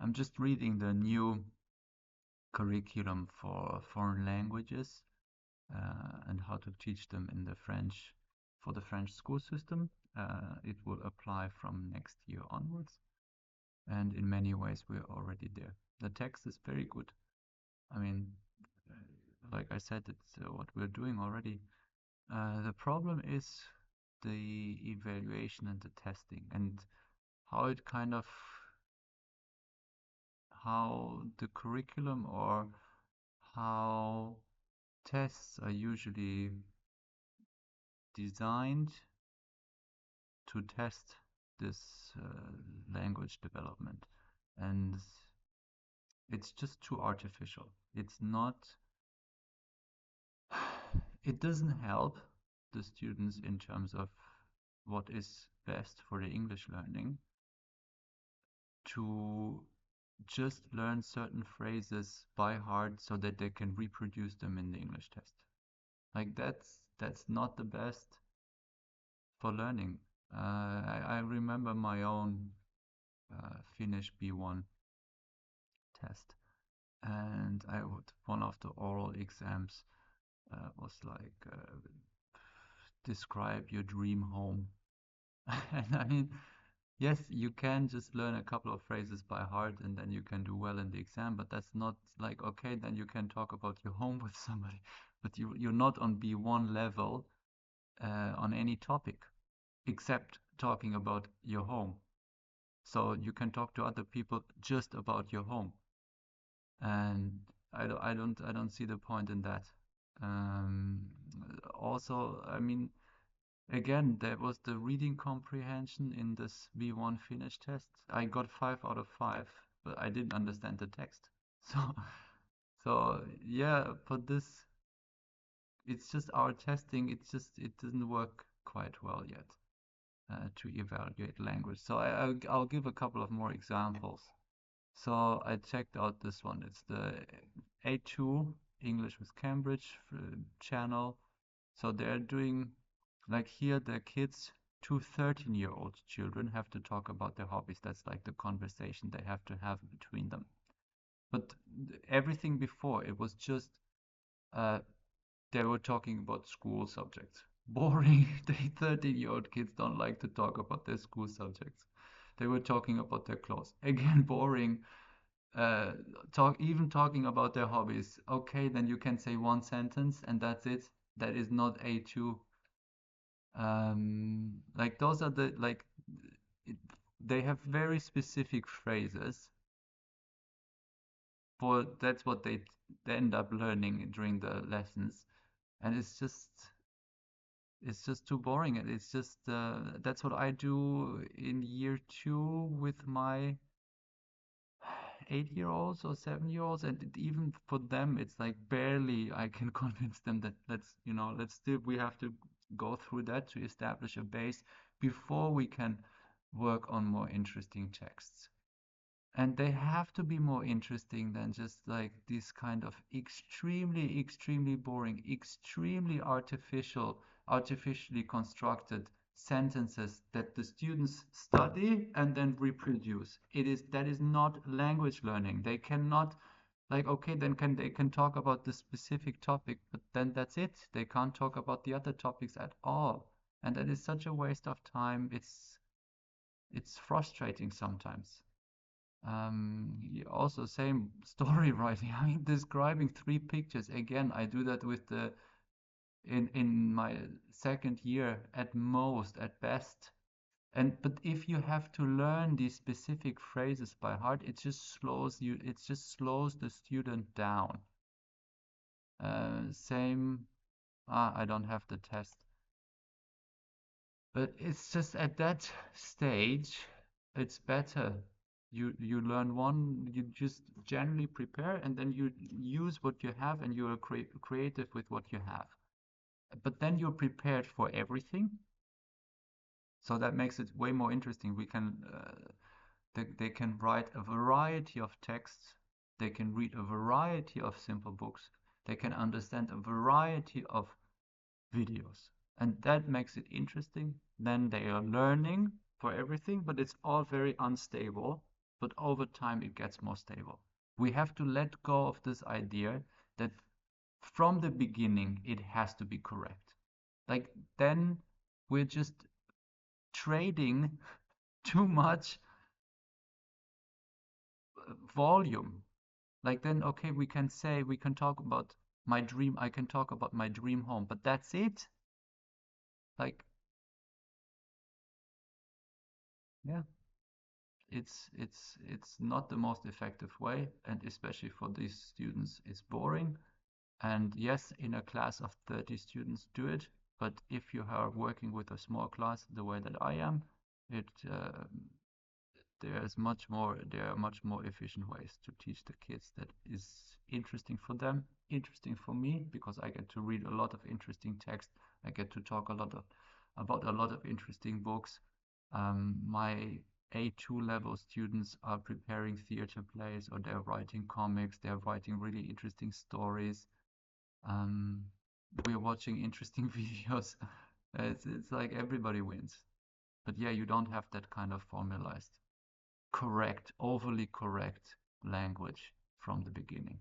I'm just reading the new curriculum for foreign languages and how to teach them in the French for the French school system. It will apply from next year onwards, and in many ways we're already there. The text is very good. I mean, like I said, it's what we're doing already. The problem is the evaluation and the testing and how it kind of how the curriculum or how tests are usually designed to test this language development. And it's just too artificial. It's not, it doesn't help the students in terms of what is best for the English learning to just learn certain phrases by heart so that they can reproduce them in the English test. Like that's not the best for learning. I remember my own Finnish B1 test, and I would one of the oral exams was like describe your dream home. And I mean, yes, you can just learn a couple of phrases by heart and then you can do well in the exam, but that's not like, okay, then you can talk about your home with somebody, but you're not on B1 level on any topic except talking about your home. So you can talk to other people just about your home, and I don't see the point in that. Um, Also, I mean, again, there was the reading comprehension in this B1 Finnish test. I got 5 out of 5, but I didn't understand the text. So, so yeah, for this, it's just our testing. It doesn't work quite well yet to evaluate language. So I'll give a couple of more examples. So I checked out this one. It's the A2 English with Cambridge channel. So they're doing like here the kids, two 13-year-old children have to talk about their hobbies. That's like the conversation they have to have between them. But everything before it was just uh, they were talking about school subjects. Boring. The 13-year-old kids don't like to talk about their school subjects. They were talking about their clothes. Again, boring. Uh, talking about their hobbies. Okay, then you can say one sentence and that's it. That is not A2. Like those are the like it, they have very specific phrases for that's what they end up learning during the lessons, and it's just too boring. And it's just that's what I do in year two with my 8-year-olds or 7-year-olds, and even for them, it's like barely I can convince them that let's still we have to go through that to establish a base before we can work on more interesting texts. And they have to be more interesting than just like this kind of extremely boring, extremely artificially constructed sentences that the students study and then reproduce. That is not language learning. They cannot like okay, then they can talk about the specific topic, but then that's it. They can't talk about the other topics at all. And that is such a waste of time. It's frustrating sometimes. Also same story writing. I mean, describing 3 pictures. Again, I do that with the in my second year at most, at best. And but if you have to learn these specific phrases by heart, it just slows the student down. Same, I don't have the test, but it's just at that stage, it's better. You learn one, you just generally prepare, and then you use what you have, and you are creative with what you have. But then you're prepared for everything, so that makes it way more interesting. They can write a variety of texts, they can read a variety of simple books, they can understand a variety of videos. And that makes it interesting. Then they are learning for everything, but it's all very unstable. but over time it gets more stable. We have to let go of this idea that from the beginning it has to be correct. Like then we're just trading too much volume. Like then, okay, we can talk about my dream, I can talk about my dream home, but that's it. Like, yeah, it's not the most effective way, and especially for these students, it's boring. And yes, in a class of 30 students, do it. But if you are working with a small class the way that I am, it there are much more efficient ways to teach the kids that is interesting for them, interesting for me, because I get to read a lot of interesting text. I get to talk a lot of about a lot of interesting books. My A2 level students are preparing theater plays, or they're writing comics, they're writing really interesting stories. um, we're watching interesting videos. It's like everybody wins. But yeah, you don't have that kind of formalized, correct, overly correct language from the beginning.